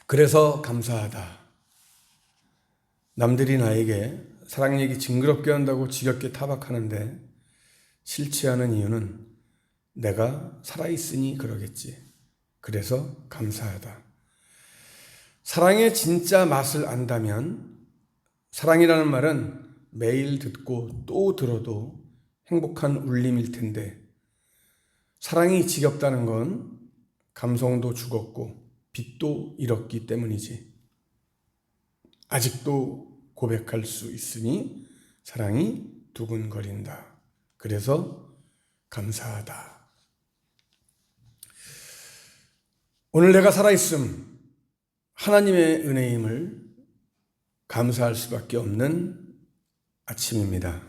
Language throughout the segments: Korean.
그래서 감사하다. 남들이 나에게 사랑 얘기 징그럽게 한다고 지겹게 타박하는데 싫지 않은 이유는 내가 살아있으니 그러겠지. 그래서 감사하다. 사랑의 진짜 맛을 안다면 사랑이라는 말은 매일 듣고 또 들어도 행복한 울림일 텐데 사랑이 지겹다는 건 감성도 죽었고 빛도 잃었기 때문이지. 아직도 고백할 수 있으니 사랑이 두근거린다. 그래서 감사하다. 오늘 내가 살아있음, 하나님의 은혜임을 감사할 수밖에 없는 아침입니다.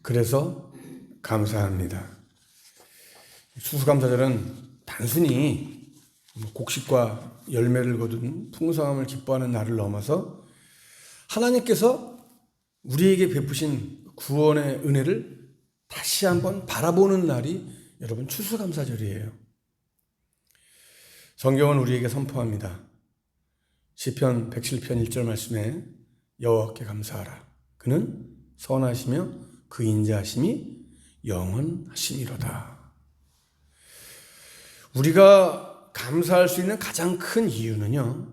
그래서 감사합니다. 추수감사절은 단순히 곡식과 열매를 거둔 풍성함을 기뻐하는 날을 넘어서 하나님께서 우리에게 베푸신 구원의 은혜를 다시 한번 바라보는 날이 여러분 추수감사절이에요. 성경은 우리에게 선포합니다. 시편 107편 1절 말씀에 여호와께 감사하라. 그는 선하시며 그 인자하심이 영원하심이로다. 우리가 감사할 수 있는 가장 큰 이유는요,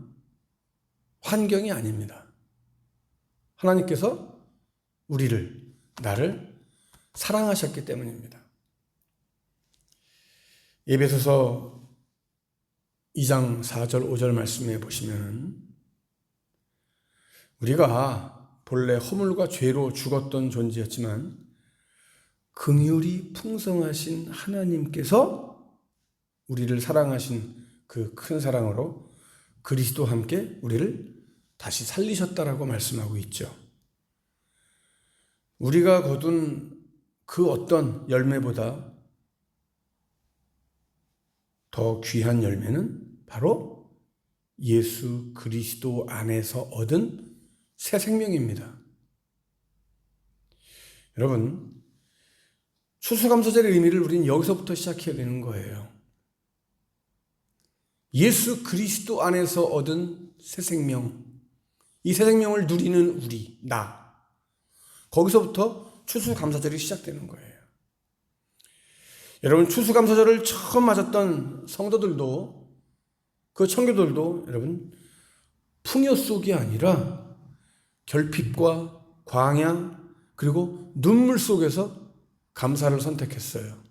환경이 아닙니다. 하나님께서 나를 사랑하셨기 때문입니다. 에베소서 2장 4절 5절 말씀에 보시면 우리가 본래 허물과 죄로 죽었던 존재였지만 긍휼이 풍성하신 하나님께서 우리를 사랑하신 그 큰 사랑으로 그리스도와 함께 우리를 다시 살리셨다라고 말씀하고 있죠. 우리가 거둔 그 어떤 열매보다 더 귀한 열매는 바로 예수 그리스도 안에서 얻은 새 생명입니다. 여러분, 추수감사절의 의미를 우리는 여기서부터 시작해야 되는 거예요. 예수 그리스도 안에서 얻은 새 생명, 이 새 생명을 누리는 나, 거기서부터 추수감사절이 시작되는 거예요. 여러분, 추수감사절을 처음 맞았던 성도들도, 그 청교도들도 여러분 풍요 속이 아니라 결핍과 광야 그리고 눈물 속에서 감사를 선택했어요.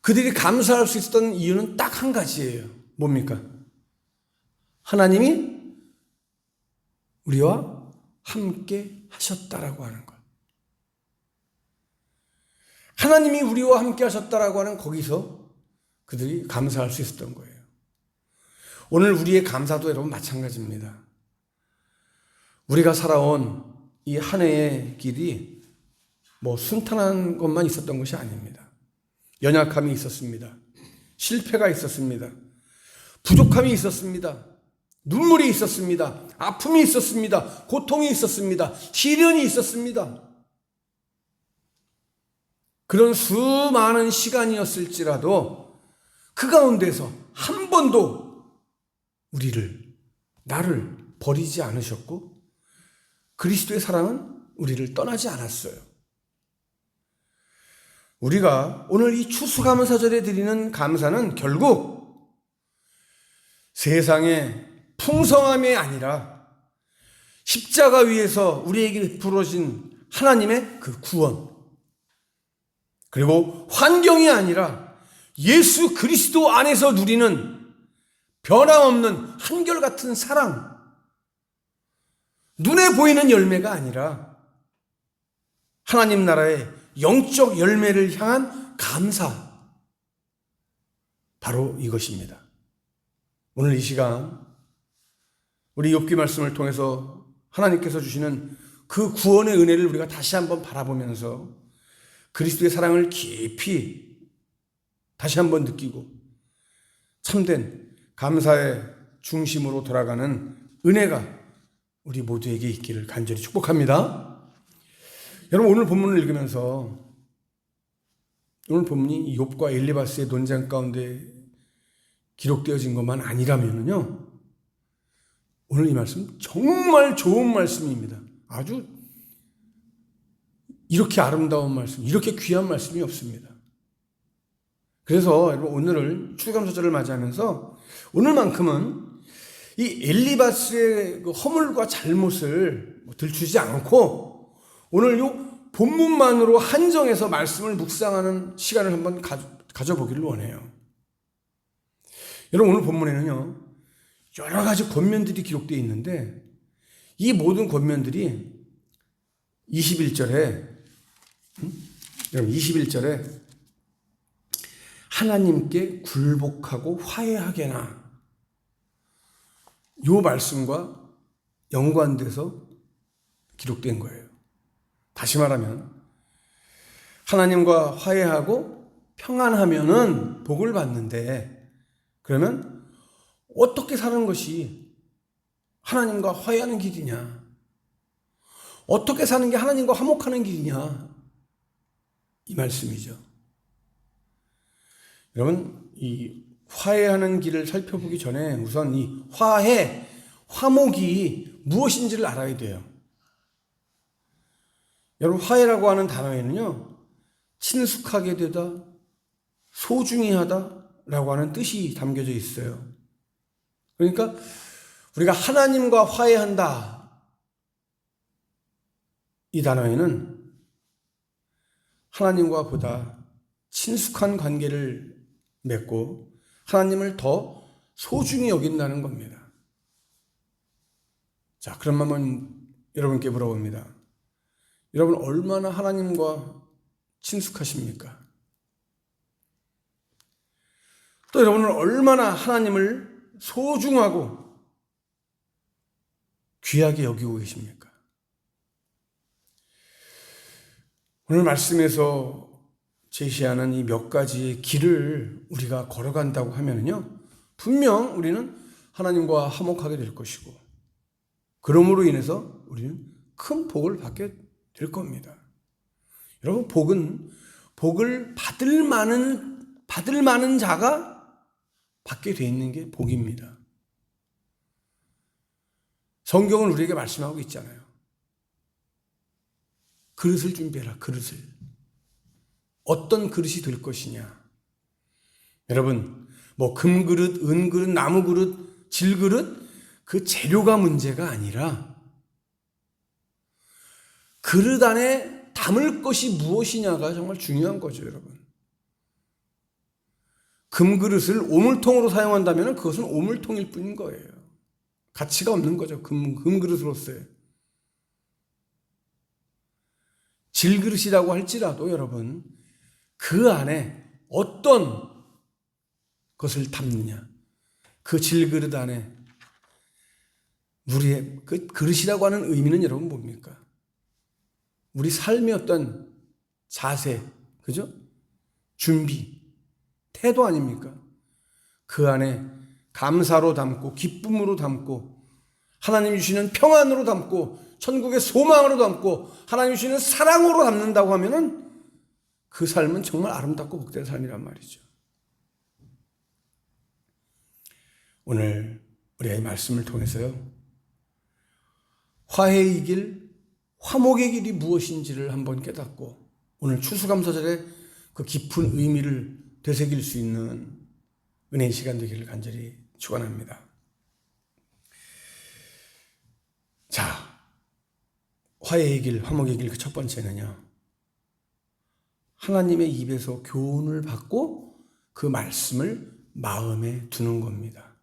그들이 감사할 수 있었던 이유는 딱 한 가지예요. 뭡니까? 하나님이 우리와 함께 하셨다라고 하는 것. 하나님이 우리와 함께 하셨다라고 하는 거기서 그들이 감사할 수 있었던 거예요. 오늘 우리의 감사도 여러분 마찬가지입니다. 우리가 살아온 이 한 해의 길이 순탄한 것만 있었던 것이 아닙니다. 연약함이 있었습니다. 실패가 있었습니다. 부족함이 있었습니다. 눈물이 있었습니다. 아픔이 있었습니다. 고통이 있었습니다. 시련이 있었습니다. 그런 수많은 시간이었을지라도 그 가운데서 한 번도 나를 버리지 않으셨고 그리스도의 사랑은 우리를 떠나지 않았어요. 우리가 오늘 이 추수감사절에 드리는 감사는 결국 세상의 풍성함이 아니라 십자가 위에서 우리에게 부러진 하나님의 그 구원, 그리고 환경이 아니라 예수 그리스도 안에서 누리는 변함없는 한결같은 사랑, 눈에 보이는 열매가 아니라 하나님 나라의 영적 열매를 향한 감사, 바로 이것입니다. 오늘 이 시간 우리 욥기 말씀을 통해서 하나님께서 주시는 그 구원의 은혜를 우리가 다시 한번 바라보면서 그리스도의 사랑을 깊이 다시 한번 느끼고 참된 감사의 중심으로 돌아가는 은혜가 우리 모두에게 있기를 간절히 축복합니다. 여러분, 오늘 본문을 읽으면서 오늘 본문이 욥과 엘리바스의 논쟁 가운데 기록되어진 것만 아니라면요, 오늘 이 말씀 정말 좋은 말씀입니다. 아주 이렇게 아름다운 말씀, 이렇게 귀한 말씀이 없습니다. 그래서 여러분, 오늘을 추수감사절을 맞이하면서 오늘만큼은 이 엘리바스의 그 허물과 잘못을 들추지 않고 오늘 요 본문만으로 한정해서 말씀을 묵상하는 시간을 한번 가져보기를 원해요. 여러분, 오늘 본문에는요, 여러 가지 권면들이 기록되어 있는데 이 모든 권면들이 21절에 여러분 21절에 하나님께 굴복하고 화해하게나, 요 말씀과 연관돼서 기록된 거예요. 다시 말하면 하나님과 화해하고 평안하면은 복을 받는데, 그러면 어떻게 사는 것이 하나님과 화해하는 길이냐, 어떻게 사는 게 하나님과 화목하는 길이냐, 이 말씀이죠. 여러분, 이 화해하는 길을 살펴보기 전에 우선 이 화해, 화목이 무엇인지를 알아야 돼요. 여러분, 화해라고 하는 단어에는요, 친숙하게 되다, 소중히 하다라고 하는 뜻이 담겨져 있어요. 그러니까 우리가 하나님과 화해한다, 이 단어에는 하나님과 보다 친숙한 관계를 맺고 하나님을 더 소중히 여긴다는 겁니다. 자, 그러면 여러분께 물어봅니다. 여러분, 얼마나 하나님과 친숙하십니까? 또 여러분은 얼마나 하나님을 소중하고 귀하게 여기고 계십니까? 오늘 말씀에서 제시하는 이 몇 가지의 길을 우리가 걸어간다고 하면요, 분명 우리는 하나님과 화목하게 될 것이고, 그러므로 인해서 우리는 큰 복을 받게 될 겁니다. 여러분, 복을 받을 만한 자가 받게 돼 있는 게 복입니다. 성경은 우리에게 말씀하고 있잖아요. 그릇을 준비해라, 그릇을. 어떤 그릇이 될 것이냐. 여러분, 뭐 금그릇, 은그릇, 나무그릇, 질그릇, 그 재료가 문제가 아니라 그릇 안에 담을 것이 무엇이냐가 정말 중요한 거죠, 여러분. 금그릇을 오물통으로 사용한다면 그것은 오물통일 뿐인 거예요. 가치가 없는 거죠, 금그릇으로서의. 질그릇이라고 할지라도 여러분, 그 안에 어떤 것을 담느냐, 그 질그릇 안에 우리의 그 그릇이라고 하는 의미는 여러분 뭡니까? 우리 삶의 어떤 자세, 그죠? 준비, 태도 아닙니까? 그 안에 감사로 담고, 기쁨으로 담고, 하나님 주시는 평안으로 담고, 천국의 소망으로 담고, 하나님 주시는 사랑으로 담는다고 하면은 그 삶은 정말 아름답고 복된 삶이란 말이죠. 오늘 우리의 말씀을 통해서요, 화해의 길, 화목의 길이 무엇인지를 한번 깨닫고 오늘 추수감사절의 그 깊은 의미를 되새길 수 있는 은혜의 시간 되기를 간절히 축원합니다. 자, 화해의 길, 화목의 길, 그 첫 번째는요, 하나님의 입에서 교훈을 받고 그 말씀을 마음에 두는 겁니다.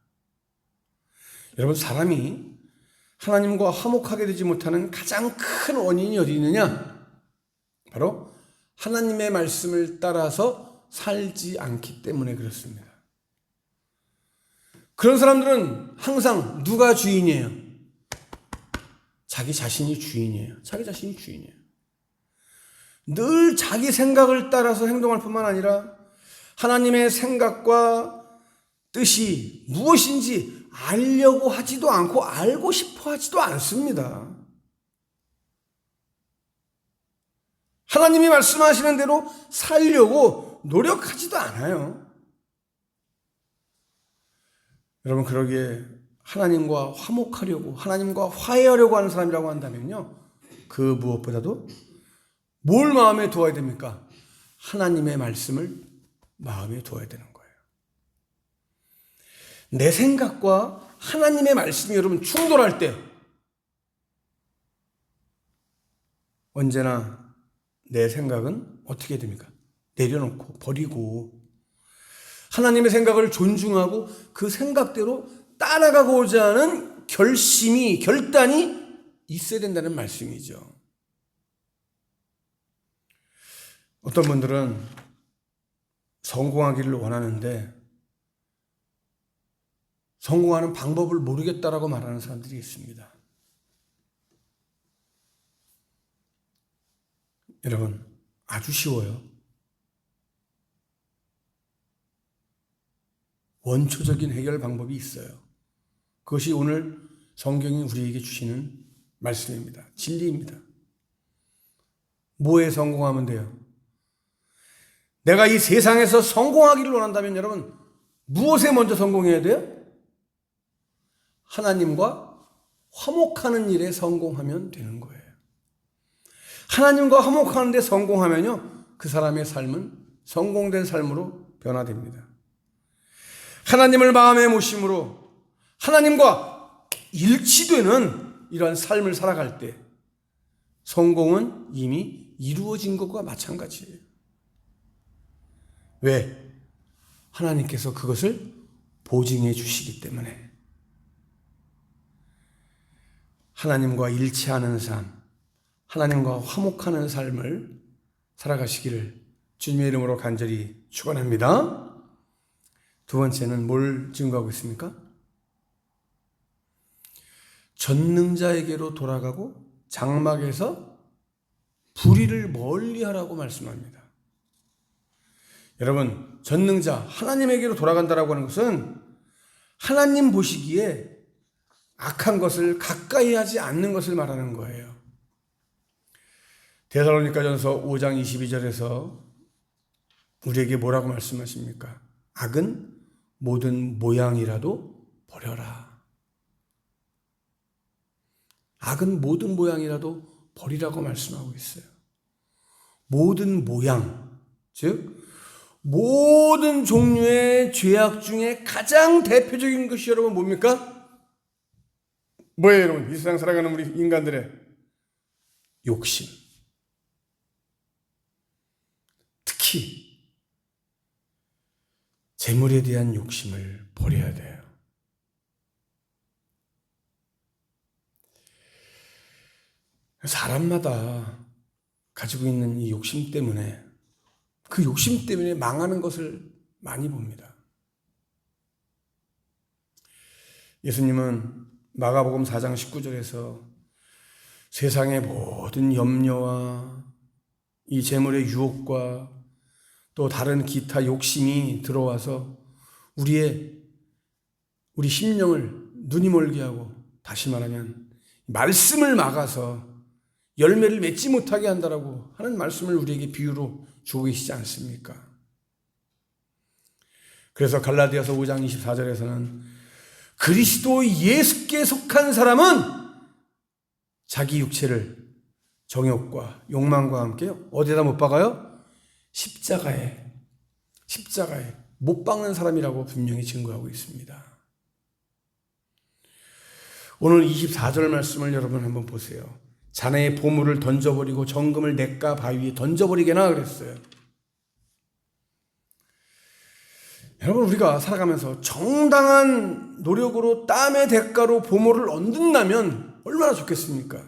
여러분, 사람이 하나님과 화목하게 되지 못하는 가장 큰 원인이 어디 있느냐? 바로 하나님의 말씀을 따라서 살지 않기 때문에 그렇습니다. 그런 사람들은 항상 누가 주인이에요? 자기 자신이 주인이에요. 자기 자신이 주인이에요. 늘 자기 생각을 따라서 행동할 뿐만 아니라 하나님의 생각과 뜻이 무엇인지 알려고 하지도 않고 알고 싶어 하지도 않습니다. 하나님이 말씀하시는 대로 살려고 노력하지도 않아요. 여러분, 그러기에 하나님과 화목하려고, 하나님과 화해하려고 하는 사람이라고 한다면요, 그 무엇보다도 뭘 마음에 두어야 됩니까? 하나님의 말씀을 마음에 두어야 되는 거예요. 내 생각과 하나님의 말씀이 여러분 충돌할 때 언제나 내 생각은 어떻게 됩니까? 내려놓고 버리고 하나님의 생각을 존중하고 그 생각대로 따라가고자 하는 결단이 있어야 된다는 말씀이죠. 어떤 분들은 성공하기를 원하는데 성공하는 방법을 모르겠다라고 말하는 사람들이 있습니다. 여러분, 아주 쉬워요. 원초적인 해결 방법이 있어요. 그것이 오늘 성경이 우리에게 주시는 말씀입니다. 진리입니다. 뭐에 성공하면 돼요? 내가 이 세상에서 성공하기를 원한다면 여러분, 무엇에 먼저 성공해야 돼요? 하나님과 화목하는 일에 성공하면 되는 거예요. 하나님과 화목하는 데 성공하면요, 그 사람의 삶은 성공된 삶으로 변화됩니다. 하나님을 마음에 모심으로 하나님과 일치되는 이러한 삶을 살아갈 때 성공은 이미 이루어진 것과 마찬가지예요. 왜? 하나님께서 그것을 보증해 주시기 때문에. 하나님과 일치하는 삶, 하나님과 화목하는 삶을 살아가시기를 주님의 이름으로 간절히 축원합니다. 두 번째는 뭘 증거하고 있습니까? 전능자에게로 돌아가고 장막에서 불의를 멀리하라고 말씀합니다. 여러분, 전능자 하나님에게로 돌아간다라고 하는 것은 하나님 보시기에 악한 것을 가까이 하지 않는 것을 말하는 거예요. 데살로니가전서 5장 22절에서 우리에게 뭐라고 말씀하십니까? 악은 모든 모양이라도 버려라. 악은 모든 모양이라도 버리라고 말씀하고 있어요. 모든 모양, 즉 모든 종류의 죄악 중에 가장 대표적인 것이 여러분 뭡니까? 뭐예요, 여러분? 이 세상 살아가는 우리 인간들의 욕심. 특히 재물에 대한 욕심을 버려야 돼요. 사람마다 가지고 있는 이 욕심 때문에, 그 욕심 때문에 망하는 것을 많이 봅니다. 예수님은 마가복음 4장 19절에서 세상의 모든 염려와 이 재물의 유혹과 또 다른 기타 욕심이 들어와서 우리 심령을 눈이 멀게 하고, 다시 말하면 말씀을 막아서 열매를 맺지 못하게 한다라고 하는 말씀을 우리에게 비유로 주고 계시지 않습니까? 그래서 갈라디아서 5장 24절에서는 그리스도 예수께 속한 사람은 자기 육체를 정욕과 욕망과 함께 어디에다 못 박아요? 십자가에 못 박는 사람이라고 분명히 증거하고 있습니다. 오늘 24절 말씀을 여러분 한번 보세요. 자네의 보물을 던져버리고 정금을 냇가 바위에 던져버리게나 그랬어요. 여러분, 우리가 살아가면서 정당한 노력으로 땀의 대가로 보물을 얻는다면 얼마나 좋겠습니까?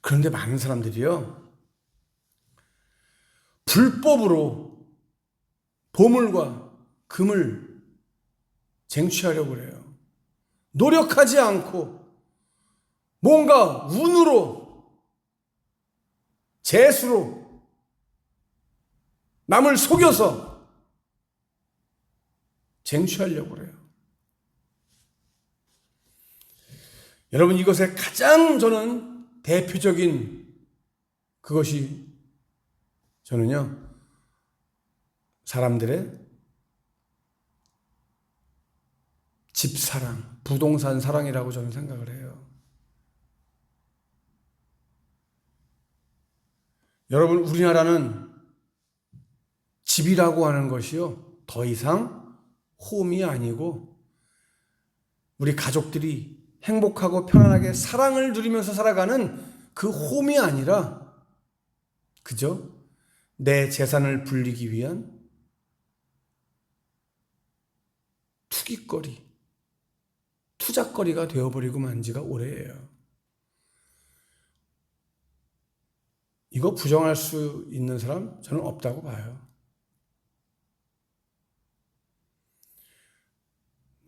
그런데 많은 사람들이요, 불법으로 보물과 금을 쟁취하려고 그래요. 노력하지 않고 뭔가 운으로, 재수로 남을 속여서 쟁취하려고 그래요. 여러분, 이것의 가장 저는 대표적인 그것이 저는요, 사람들의 집사랑, 부동산 사랑이라고 저는 생각을 해요. 여러분, 우리나라는 집이라고 하는 것이요, 더 이상 홈이 아니고 우리 가족들이 행복하고 편안하게 사랑을 누리면서 살아가는 그 홈이 아니라 그저 내 재산을 불리기 위한 투기거리, 투자거리가 되어버리고 만 지가 오래예요. 이거 부정할 수 있는 사람 저는 없다고 봐요.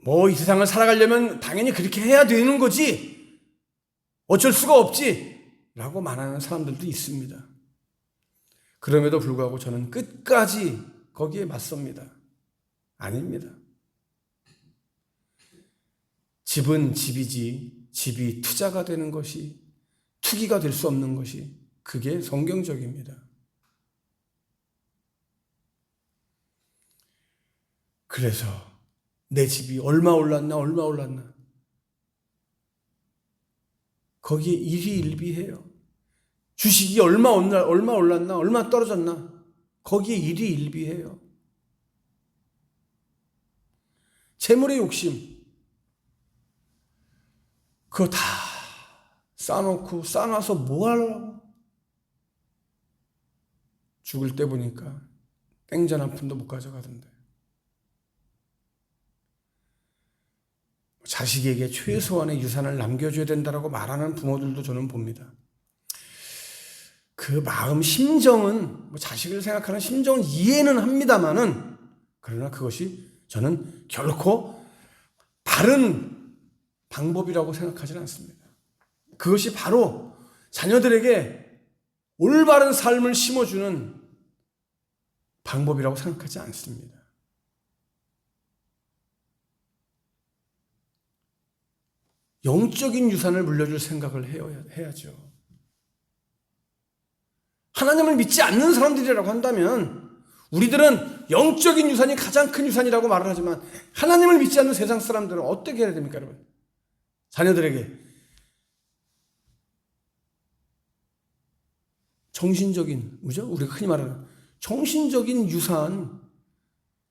뭐 이 세상을 살아가려면 당연히 그렇게 해야 되는 거지, 어쩔 수가 없지 라고 말하는 사람들도 있습니다. 그럼에도 불구하고 저는 끝까지 거기에 맞섭니다. 아닙니다. 집은 집이지, 집이 투자가 되는 것이, 투기가 될 수 없는 것이, 그게 성경적입니다. 그래서 내 집이 얼마 올랐나 거기에 일희일비해요. 주식이 얼마 올랐나 얼마 떨어졌나 거기에 일희일비해요. 재물의 욕심, 그거 다 쌓아놓고 쌓아놔서 뭐 하려고. 죽을 때 보니까 땡전 한 푼도 못 가져가던데. 자식에게 최소한의 유산을 남겨줘야 된다고 말하는 부모들도 저는 봅니다. 그 마음 심정은, 자식을 생각하는 심정은 이해는 합니다만은, 그러나 그것이 저는 결코 바른 방법이라고 생각하지는 않습니다. 그것이 바로 자녀들에게 올바른 삶을 심어주는 방법이라고 생각하지 않습니다. 영적인 유산을 물려줄 생각을 해야죠. 하나님을 믿지 않는 사람들이라고 한다면 우리들은 영적인 유산이 가장 큰 유산이라고 말을 하지만, 하나님을 믿지 않는 세상 사람들은 어떻게 해야 됩니까, 여러분? 자녀들에게 정신적인, 그죠? 우리가 흔히 말하는 정신적인 유산,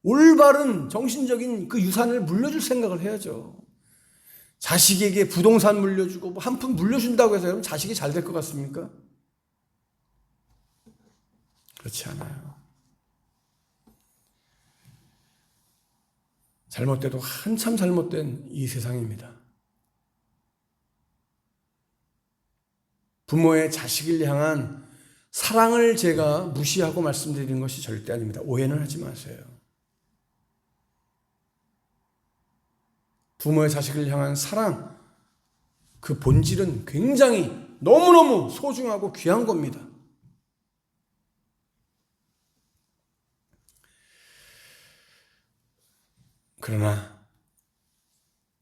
올바른 정신적인 그 유산을 물려줄 생각을 해야죠. 자식에게 부동산 물려주고 한 푼 물려준다고 해서 여러분 자식이 잘 될 것 같습니까? 그렇지 않아요. 잘못돼도 한참 잘못된 이 세상입니다. 부모의 자식을 향한 사랑을 제가 무시하고 말씀드리는 것이 절대 아닙니다. 오해는 하지 마세요. 부모의 자식을 향한 사랑, 그 본질은 굉장히 너무너무 소중하고 귀한 겁니다. 그러나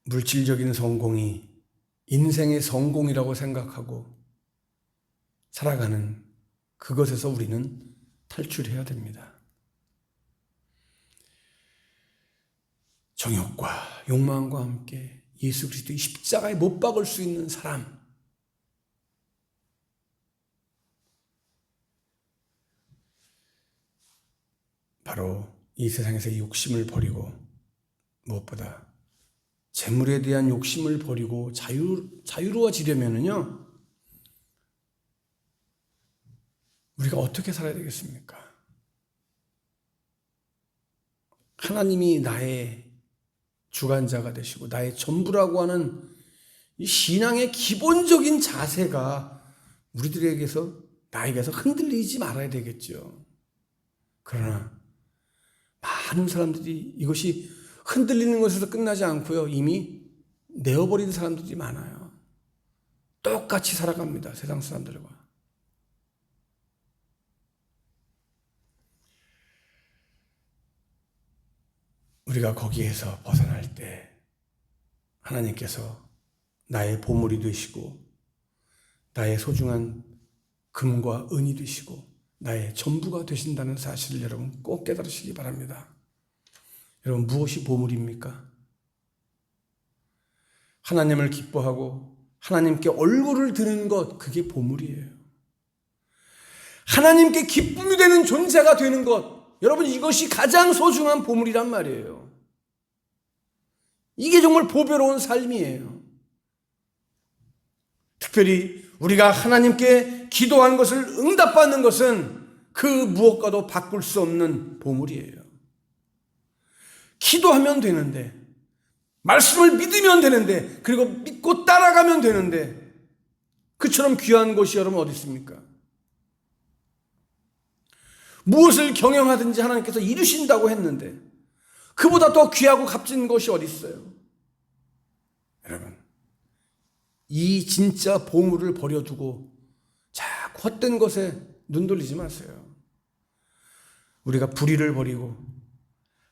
물질적인 성공이 인생의 성공이라고 생각하고 살아가는 그것에서 우리는 탈출해야 됩니다. 정욕과 욕망과 함께 예수 그리스도의 십자가에 못 박을 수 있는 사람, 바로 이 세상에서의 욕심을 버리고 무엇보다 재물에 대한 욕심을 버리고 자유로워지려면요, 우리가 어떻게 살아야 되겠습니까? 하나님이 나의 주관자가 되시고 나의 전부라고 하는 이 신앙의 기본적인 자세가 나에게서 흔들리지 말아야 되겠죠. 그러나 많은 사람들이 이것이 흔들리는 것에서 끝나지 않고요, 이미 내어버린 사람들이 많아요. 똑같이 살아갑니다, 세상 사람들과. 우리가 거기에서 벗어날 때 하나님께서 나의 보물이 되시고 나의 소중한 금과 은이 되시고 나의 전부가 되신다는 사실을 여러분 꼭 깨달으시기 바랍니다. 여러분, 무엇이 보물입니까? 하나님을 기뻐하고 하나님께 얼굴을 드는 것, 그게 보물이에요. 하나님께 기쁨이 되는 존재가 되는 것, 여러분, 이것이 가장 소중한 보물이란 말이에요. 이게 정말 보배로운 삶이에요. 특별히 우리가 하나님께 기도한 것을 응답받는 것은 그 무엇과도 바꿀 수 없는 보물이에요. 기도하면 되는데, 말씀을 믿으면 되는데, 그리고 믿고 따라가면 되는데, 그처럼 귀한 것이 여러분 어디 있습니까? 무엇을 경영하든지 하나님께서 이루신다고 했는데 그보다 더 귀하고 값진 것이 어디 있어요? 여러분, 이 진짜 보물을 버려두고 자꾸 헛된 것에 눈 돌리지 마세요. 우리가 불의를 버리고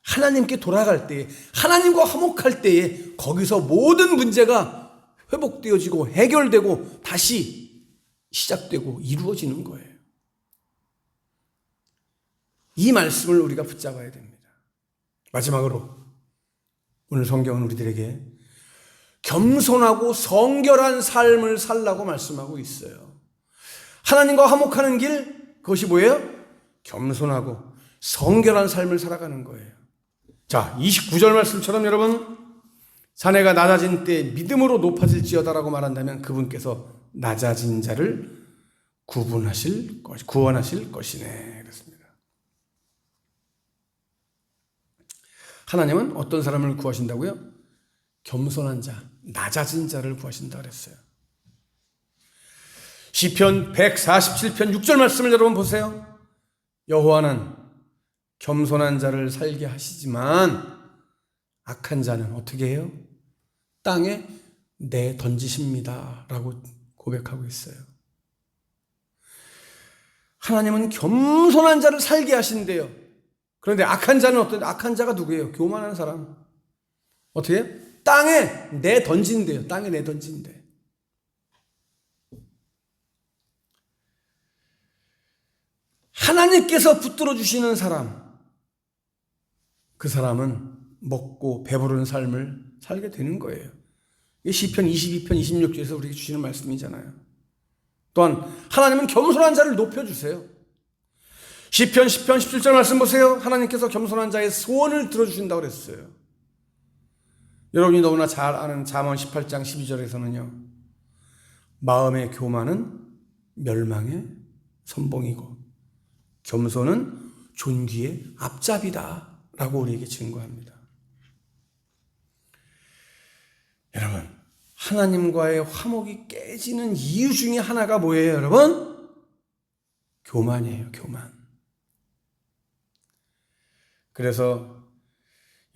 하나님께 돌아갈 때에, 하나님과 화목할 때에 거기서 모든 문제가 회복되어지고 해결되고 다시 시작되고 이루어지는 거예요. 이 말씀을 우리가 붙잡아야 됩니다. 마지막으로 오늘 성경은 우리들에게 겸손하고 성결한 삶을 살라고 말씀하고 있어요. 하나님과 화목하는 길, 그것이 뭐예요? 겸손하고 성결한 삶을 살아가는 거예요. 자, 29절 말씀처럼 여러분, 자네가 낮아진 때 믿음으로 높아질지어다라고 말한다면 그분께서 낮아진 자를 구원하실 것이네. 그렇습니다. 하나님은 어떤 사람을 구하신다고요? 겸손한 자, 낮아진 자를 구하신다 그랬어요. 시편 147편 6절 말씀을 여러분 보세요. 여호와는 겸손한 자를 살게 하시지만 악한 자는 어떻게 해요? 땅에 내던지십니다 라고 고백하고 있어요. 하나님은 겸손한 자를 살게 하신대요. 그런데 악한 자는 어떤, 악한 자가 누구예요? 교만한 사람. 어떻게 해요? 땅에 내던진대요. 땅에 내던진대. 하나님께서 붙들어 주시는 사람, 그 사람은 먹고 배부른 삶을 살게 되는 거예요. 이게 시편 22편 26절에서 우리에게 주시는 말씀이잖아요. 또한 하나님은 겸손한 자를 높여주세요. 시편 10편 17절 말씀 보세요. 하나님께서 겸손한 자의 소원을 들어주신다고 그랬어요. 여러분이 너무나 잘 아는 잠언 18장 12절에서는요. 마음의 교만은 멸망의 선봉이고 겸손은 존귀의 앞잡이다 라고 우리에게 증거합니다. 여러분, 하나님과의 화목이 깨지는 이유 중에 하나가 뭐예요, 여러분? 교만이에요, 교만. 그래서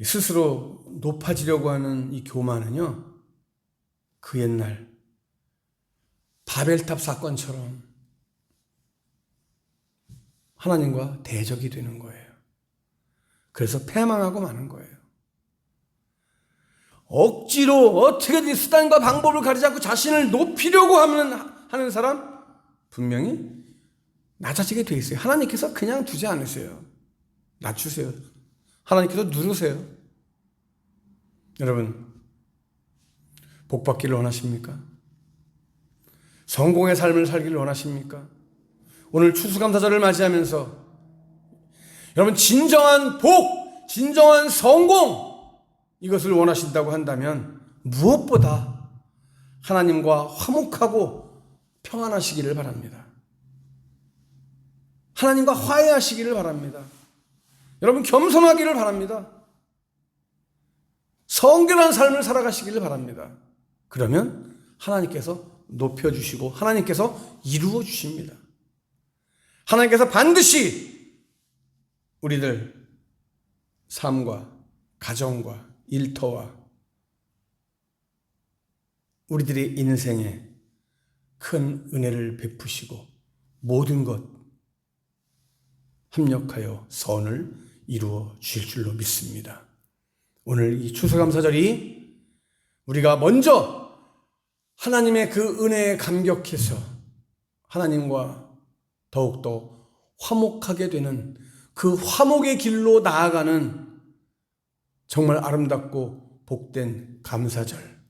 스스로 높아지려고 하는 이 교만은요, 그 옛날 바벨탑 사건처럼 하나님과 대적이 되는 거예요. 그래서 패망하고 마는 거예요. 억지로 어떻게든 수단과 방법을 가리지 않고 자신을 높이려고 하는 사람 분명히 낮아지게 돼 있어요. 하나님께서 그냥 두지 않으세요. 낮추세요. 하나님께서 누르세요. 여러분, 복 받기를 원하십니까? 성공의 삶을 살기를 원하십니까? 오늘 추수감사절을 맞이하면서 여러분, 진정한 복, 진정한 성공, 이것을 원하신다고 한다면 무엇보다 하나님과 화목하고 평안하시기를 바랍니다. 하나님과 화해하시기를 바랍니다. 여러분, 겸손하기를 바랍니다. 성결한 삶을 살아가시기를 바랍니다. 그러면 하나님께서 높여주시고 하나님께서 이루어 주십니다. 하나님께서 반드시 우리들 삶과 가정과 일터와 우리들의 인생에 큰 은혜를 베푸시고 모든 것 협력하여 선을 이루어 주실 줄로 믿습니다. 오늘 이 추수감사절이 우리가 먼저 하나님의 그 은혜에 감격해서 하나님과 더욱더 화목하게 되는 그 화목의 길로 나아가는 정말 아름답고 복된 감사절,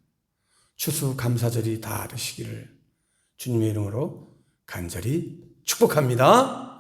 추수감사절이 다 되시기를 주님의 이름으로 간절히 축복합니다.